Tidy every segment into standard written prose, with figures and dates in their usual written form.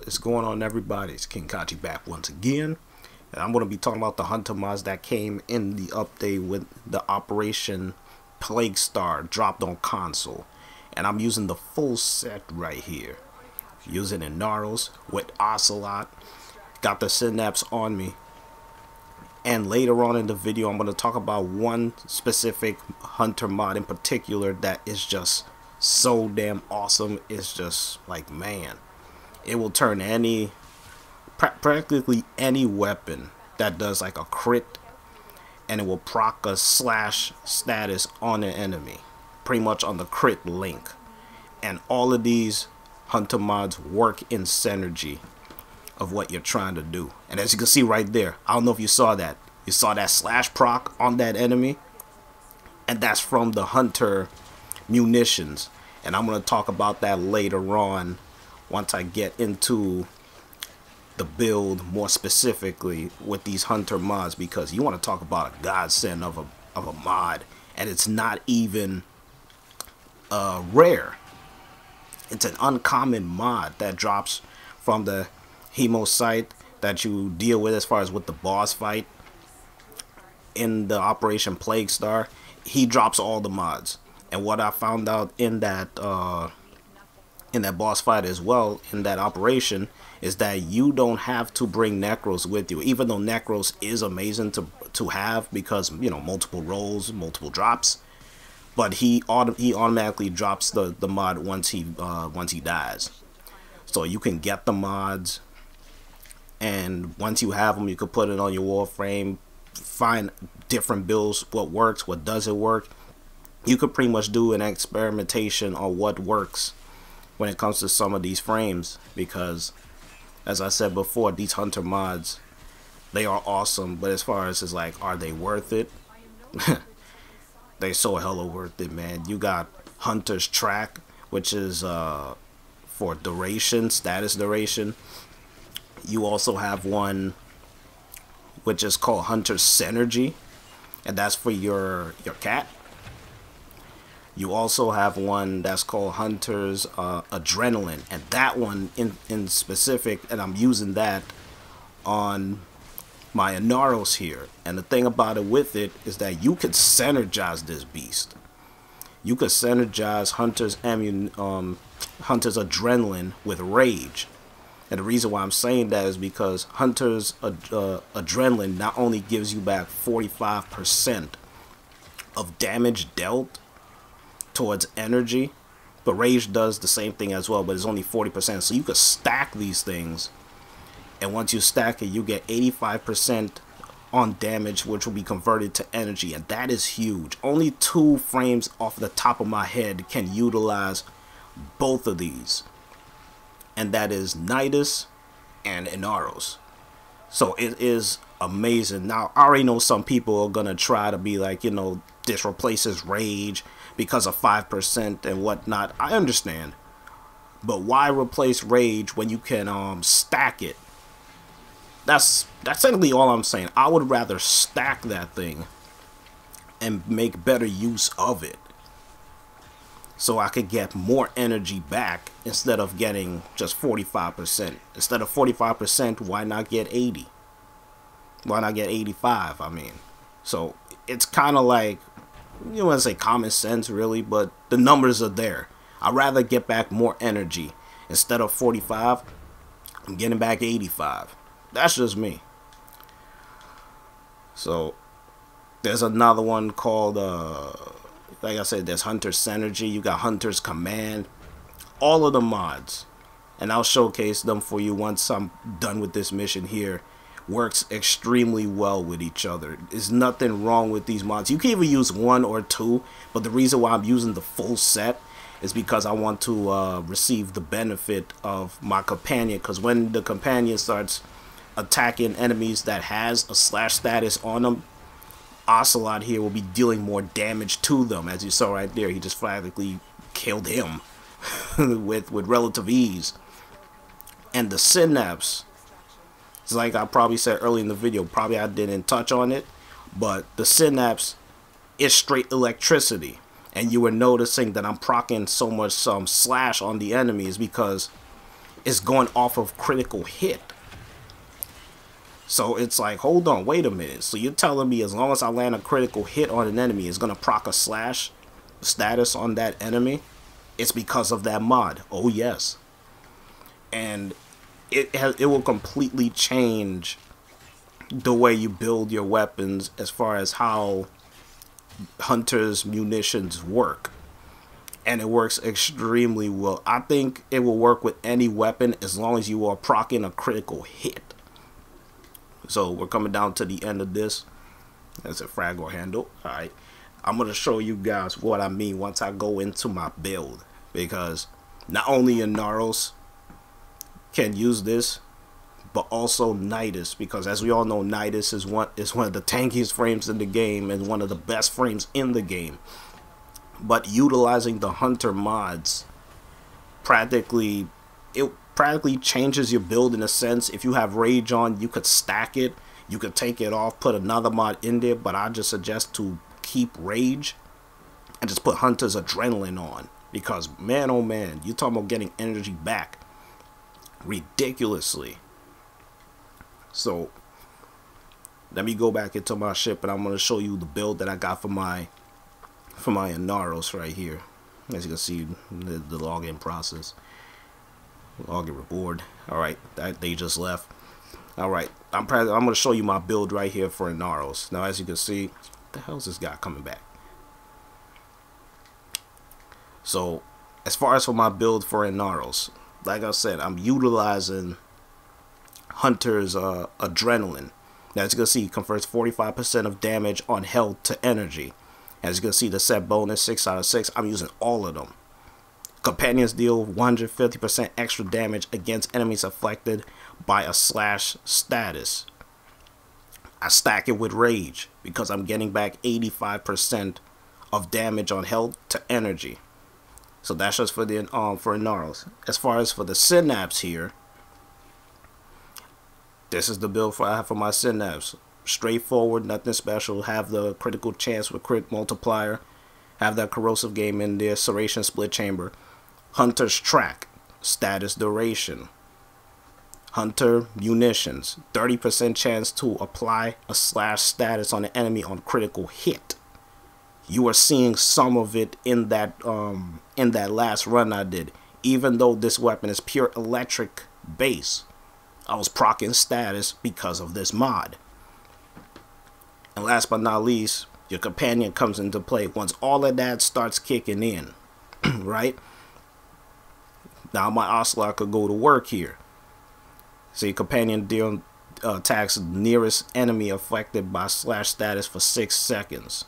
What is going on, everybody? It's King Kachi back once again, and I'm going to be talking about the hunter mods that came in the update with the Operation Plague Star dropped on console. And I'm using the full set right here, using Inaros with Ocelot. Got the synapse on me, and later on in the video I'm going to talk about one specific hunter mod in particular that is just so damn awesome. It's just like, man, it will turn practically any weapon that does like a crit, and it will proc a slash status on an enemy, pretty much on the crit link. And all of these hunter mods work in synergy of what you're trying to do. And as you can see right there, I don't know if you saw that. You saw that slash proc on that enemy, and that's from the hunter munitions. And I'm going to talk about that later on once I get into the build more specifically with these hunter mods, because you want to talk about a godsend of a mod, and it's not even rare. It's an uncommon mod that drops from the Hemo site that you deal with as far as with the boss fight in the Operation Plague Star. He drops all the mods, and what I found out in that boss fight as well, in that operation, is that you don't have to bring Necros with you, even though Necros is amazing to have because, you know, multiple rolls, multiple drops. But he automatically drops the mod once he dies. So you can get the mods, and once you have them, you can put it on your Warframe, find different builds, what works, what doesn't work. You could pretty much do an experimentation on what works when it comes to some of these frames, because as I said before, these hunter mods, they are awesome, but as far as it's like, are they worth it? They so hella worth it, man. You got Hunter's Track, which is for duration, status duration. You also have one which is called Hunter's Synergy, and that's for your cat. You also have one that's called Hunter's Adrenaline, and that one in specific, and I'm using that on my Inaros here. And the thing about it with it is that you could synergize this beast. You could synergize Hunter's Adrenaline with Rage. And the reason why I'm saying that is because Hunter's Adrenaline not only gives you back 45% of damage dealt towards energy, but Rage does the same thing as well, but it's only 40%. So you could stack these things, and once you stack it, you get 85% on damage, which will be converted to energy, and that is huge. Only 2 frames off the top of my head can utilize both of these, and that is Nidus and Inaros. So it is amazing. Now, I already know some people are gonna try to be like, you know, this replaces Rage because of 5% and whatnot. I understand, but why replace Rage when you can stack it? That's technically all I'm saying. I would rather stack that thing and make better use of it, so I could get more energy back instead of getting just 45%. Instead of 45%, why not get 80? Why not get 85? I mean, so it's kind of like, you don't want to say common sense really, but the numbers are there. I'd rather get back more energy. Instead of 45, I'm getting back 85. That's just me. So there's another one called like I said, there's Hunter's Synergy. You got Hunter's Command. All of the mods, and I'll showcase them for you once I'm done with this mission here, works extremely well with each other. There's nothing wrong with these mods. You can even use 1 or 2, but the reason why I'm using the full set is because I want to receive the benefit of my companion, because when the companion starts attacking enemies that has a slash status on them, Ocelot here will be dealing more damage to them. As you saw right there, he just practically killed him with relative ease. And the synapse, it's like I probably said earlier in the video, probably I didn't touch on it, but the synapse is straight electricity. And you were noticing that I'm proccing so much slash on the enemies because is going off of critical hit. So it's like, hold on, wait a minute. So you're telling me as long as I land a critical hit on an enemy, it's going to proc a slash status on that enemy? It's because of that mod. Oh, yes. And it will completely change the way you build your weapons as far as how Hunter's munitions work. And it works extremely well. I think it will work with any weapon as long as you are proccing a critical hit. So we're coming down to the end of this. That's a fragor handle. Alright. I'm going to show you guys what I mean once I go into my build. Because not only Inaros can use this, but also Nidus. Because as we all know, Nidus is one of the tankiest frames in the game and one of the best frames in the game. But utilizing the Hunter mods, it practically changes your build in a sense. If you have Rage on, you could stack it, you could take it off, put another mod in there, but I just suggest to keep Rage and just put Hunter's Adrenaline on, because man oh man, you're talking about getting energy back ridiculously. So let me go back into my ship and I'm going to show you the build that I got for my Inaros right here. As you can see, the login process. Login reward. Alright, they just left. Alright, I'm going to show you my build right here for Inaros. Now as you can see, what the hell is this guy coming back? So as far as for my build for Inaros, like I said, I'm utilizing Hunter's Adrenaline. Now as you can see, it converts 45% of damage on health to energy. As you can see, the set bonus 6 out of 6. I'm using all of them. Companions deal 150% extra damage against enemies affected by a slash status. I stack it with Rage because I'm getting back 85% of damage on health to energy. So that's just for the for Inaros. As far as for the Synapse here, this is the build I have for my Synapse. Straightforward, nothing special. Have the critical chance with crit multiplier. Have that corrosive game in there. Serration split chamber. Hunter's track. Status duration. Hunter munitions. 30% chance to apply a slash status on an enemy on critical hit. You are seeing some of it in that last run I did. Even though this weapon is pure electric base, I was proccing status because of this mod. And last but not least, your companion comes into play once all of that starts kicking in, right? Now my Ocelot could go to work here. See, companion deal attacks nearest enemy affected by slash status for 6 seconds.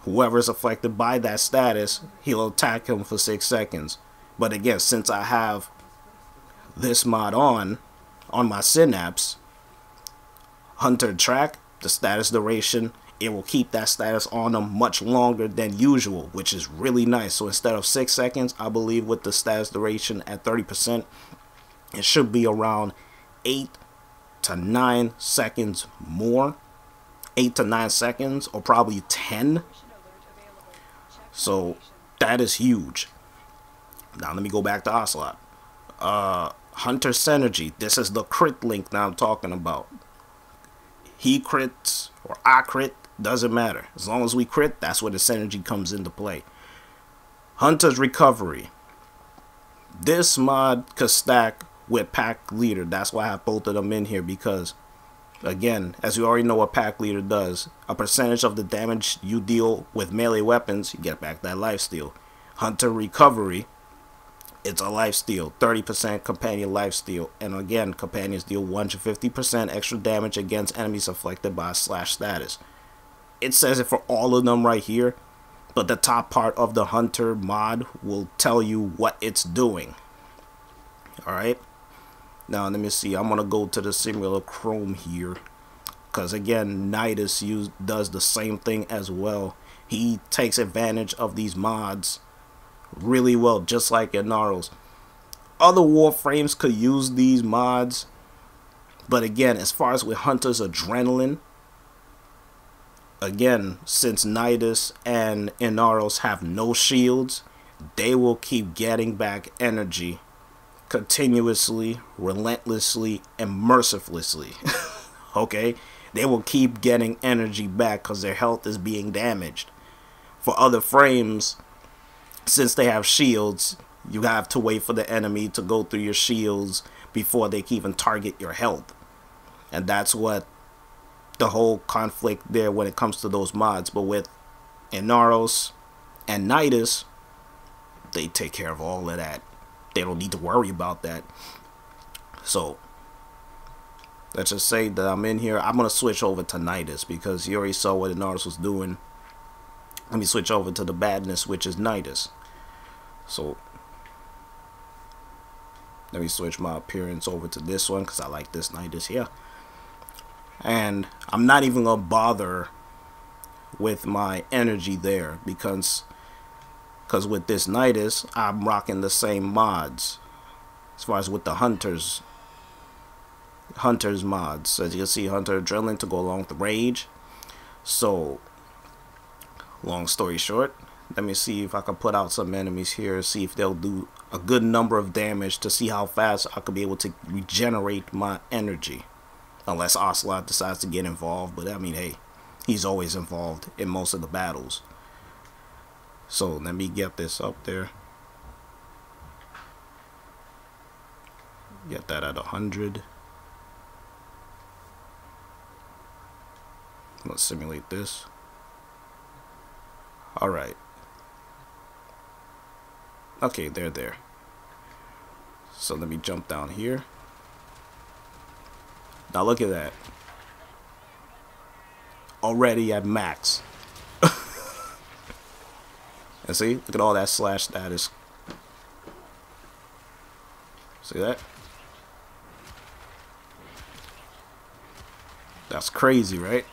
Whoever is affected by that status, he'll attack him for 6 seconds. But again, since I have this mod on my Synapse, Hunter track, the status duration, it will keep that status on them much longer than usual, which is really nice. So instead of 6 seconds, I believe with the status duration at 30%, it should be around 8 to 9 seconds more. 8 to 9 seconds, or probably 10. So that is huge. Now let me go back to Ocelot. Hunter Synergy. This is the crit link that I'm talking about. He crits or I crit, doesn't matter. As long as we crit, that's where the synergy comes into play. Hunter's Recovery. This mod could stack with Pack Leader. That's why I have both of them in here, because again, as you already know what Pack Leader does, a percentage of the damage you deal with melee weapons, you get back that lifesteal. Hunter Recovery, it's a lifesteal, 30% companion lifesteal, and again, companions deal 150% extra damage against enemies afflicted by a slash status. It says it for all of them right here, but the top part of the Hunter mod will tell you what it's doing. Alright, now let me see, I'm going to go to the Singular Chrome here, because again, Nidus does the same thing as well. He takes advantage of these mods really well, just like Inaros. Other warframes could use these mods, but again, as far as with Hunter's Adrenaline, again, since Nidus and Inaros have no shields, they will keep getting back energy continuously, relentlessly, and mercilessly. Okay? They will keep getting energy back because their health is being damaged. For other frames, since they have shields, you have to wait for the enemy to go through your shields before they can even target your health. And that's what the whole conflict there when it comes to those mods. But with Inaros and Nidus, they take care of all of that. They don't need to worry about that. So let's just say that I'm in here. I'm going to switch over to Nidus because you already saw what Inaros was doing. Let me switch over to the badness, which is Nidus. So let me switch my appearance over to this one because I like this Nidus here. And I'm not even going to bother with my energy there because with this Nidus, I'm rocking the same mods as far as with the Hunters mods. As you can see, Hunter Adrenaline to go along with the Rage. So, long story short, let me see if I can put out some enemies here, see if they'll do a good number of damage to see how fast I could be able to regenerate my energy. Unless Ocelot decides to get involved, but I mean, hey, he's always involved in most of the battles. So let me get this up there. Get that at 100. Let's simulate this. Alright. Okay, they're there. So let me jump down here. Now look at that. Already at max. And see, look at all that slash status. See that? That's crazy, right?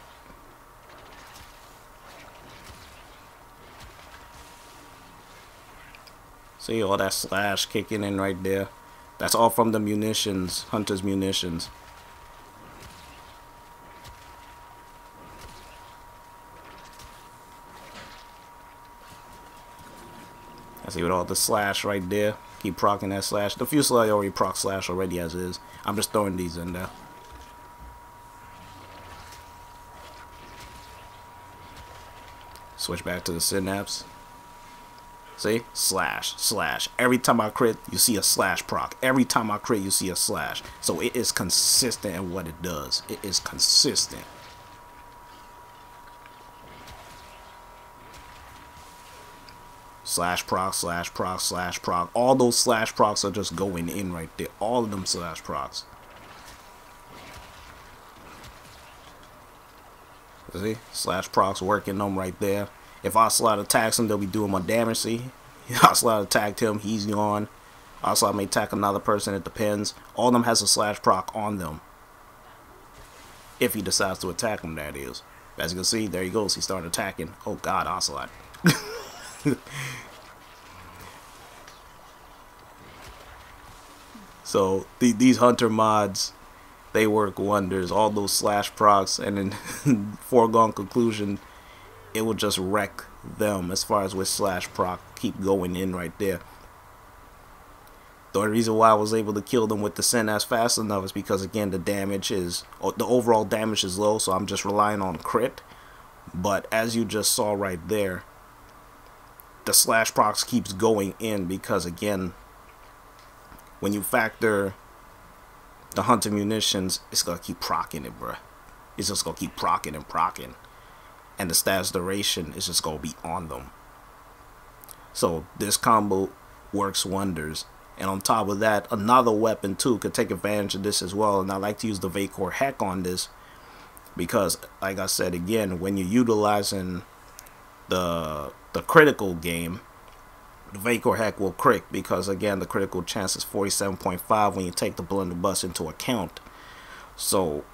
See all that slash kicking in right there. That's all from the munitions, Hunter's munitions. I see with all the slash right there. Keep procking that slash. The fuselage already proc slash already as is. I'm just throwing these in there. Switch back to the synapse. See? Slash, slash. Every time I crit, you see a slash proc. Every time I crit, you see a slash. So it is consistent in what it does. It is consistent. Slash proc, slash proc, slash proc. All those slash procs are just going in right there. All of them slash procs. See? Slash procs working them right there. If Ocelot attacks him, they'll be doing more damage. See? Ocelot attacked him, he's gone. Ocelot may attack another person, it depends. All of them has a slash proc on them. If he decides to attack him, that is. As you can see, there he goes. He started attacking. Oh god, Ocelot. So these Hunter mods, they work wonders. All those slash procs, and in foregone conclusion, it will just wreck them as far as with slash proc. Keep going in right there. The only reason why I was able to kill them with the synapse fast enough is because, again, the damage is, the overall damage is low, so I'm just relying on crit. But as you just saw right there, the slash procs keeps going in because, again, when you factor the Hunter munitions, it's gonna keep procking it, bruh. It's just gonna keep procking and procking. And the status duration is just gonna be on them. So this combo works wonders. And on top of that, another weapon too could take advantage of this as well. And I like to use the Vaykor Hek on this because, like I said again, when you're utilizing the critical game, the Vaykor Hek will crit because, again, the critical chance is 47.5 when you take the blunderbuss into account. So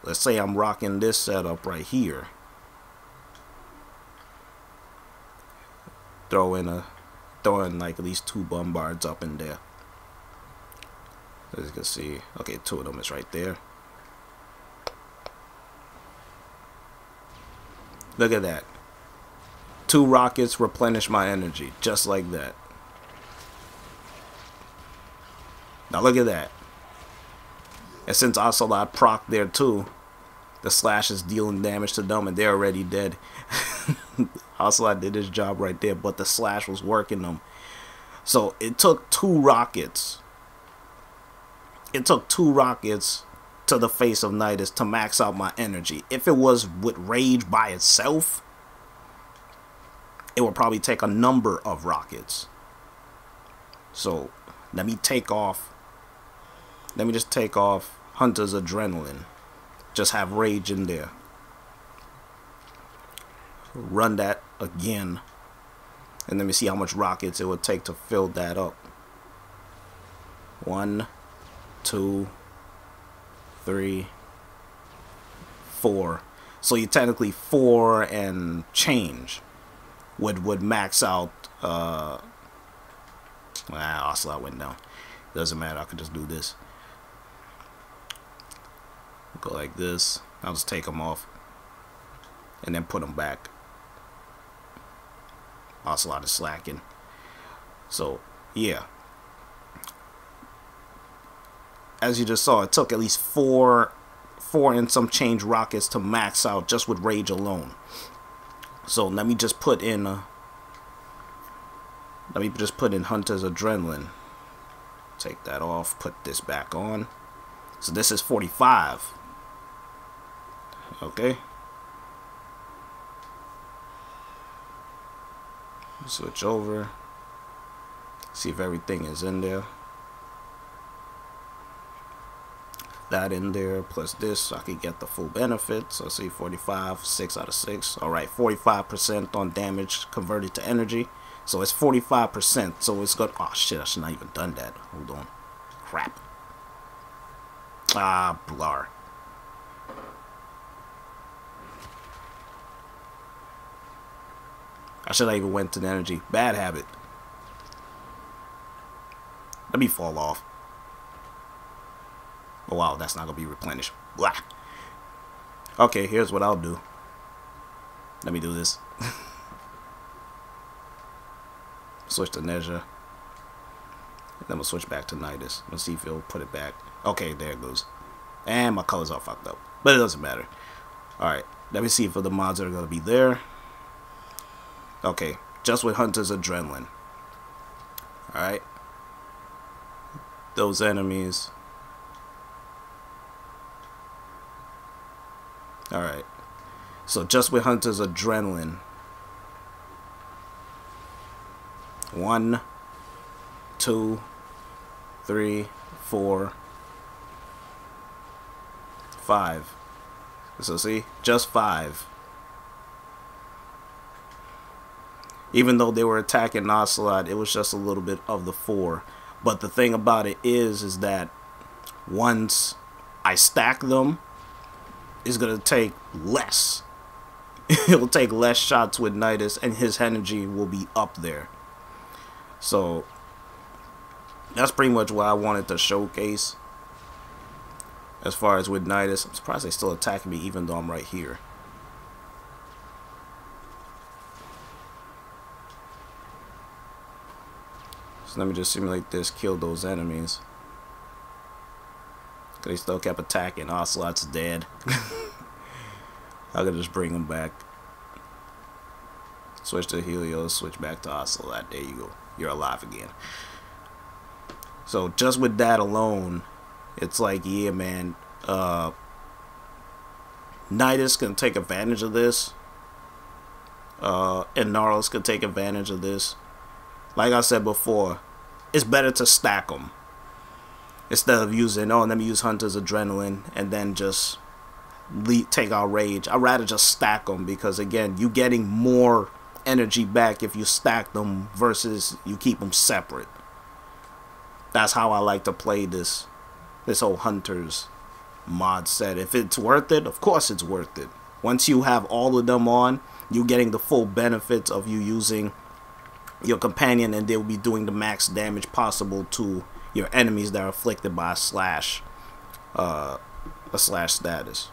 let's say I'm rocking this setup right here. Throw in like at least 2 bombards up in there. As you can see, okay, 2 of them is right there. Look at that. 2 rockets replenish my energy, just like that. Now look at that. And since Ocelot proc there too, the slash is dealing damage to them and they're already dead. Ocelot did his job right there, but the slash was working them. So it took 2 rockets. It took 2 rockets to the face of Nidus to max out my energy. If it was with rage by itself, it would probably take a number of rockets. So let me take off. Let me just take off Hunter's Adrenaline. Just have rage in there. Run that again. And let me see how much rockets it would take to fill that up. 1, 2, 3, 4. So you technically 4 and change would max out. Ocelot went down. Doesn't matter. I could just do this. Go like this. I'll just take them off and then put them back. Ocelot is slacking. So yeah, as you just saw, it took at least 4 and some change rockets to max out just with rage alone. So let me just put in Hunter's Adrenaline. Take that off, put this back on. So this is 45. Okay. Switch over. See if everything is in there. That in there plus this, so I can get the full benefit. So see 45, 6 out of 6. Alright, 45% on damage converted to energy. So it's 45%. So it's got, oh shit, I should not even done that. Hold on. Crap. Ah, blar. I should have even went to the energy. Bad habit. Let me fall off. Oh wow, that's not gonna be replenished. Blah. Okay, here's what I'll do. Let me do this. Switch to Nezha. Then we'll switch back to Nidus. Let's see if it'll put it back. Okay, there it goes. And my colors are fucked up. But it doesn't matter. Alright, let me see if the mods are gonna be there. Okay, just with Hunter's Adrenaline. Alright. Those enemies. Alright. So just with Hunter's Adrenaline. 1, 2, 3, 4, 5. So see, just 5. Even though they were attacking Ocelot, it was just a little bit of the 4. But the thing about it is that once I stack them, it's gonna take less. It will take less shots with Nidus, and his energy will be up there. So that's pretty much what I wanted to showcase. As far as with Nidus, I'm surprised they're still attacking me even though I'm right here. So let me just simulate this, kill those enemies. They still kept attacking. Ocelot's dead. I could just bring him back. Switch to Helios, switch back to Ocelot. There you go. You're alive again. So just with that alone, it's like, yeah, man. Nidus can take advantage of this. And Inaros can take advantage of this. Like I said before, it's better to stack them. Instead of using, oh, let me use Hunter's Adrenaline and then just take out Rage. I'd rather just stack them because, again, you're getting more energy back if you stack them versus you keep them separate. That's how I like to play this whole Hunter's mod set. If it's worth it, of course it's worth it. Once you have all of them on, you're getting the full benefits of you using your companion, and they'll be doing the max damage possible to your enemies that are afflicted by a slash status.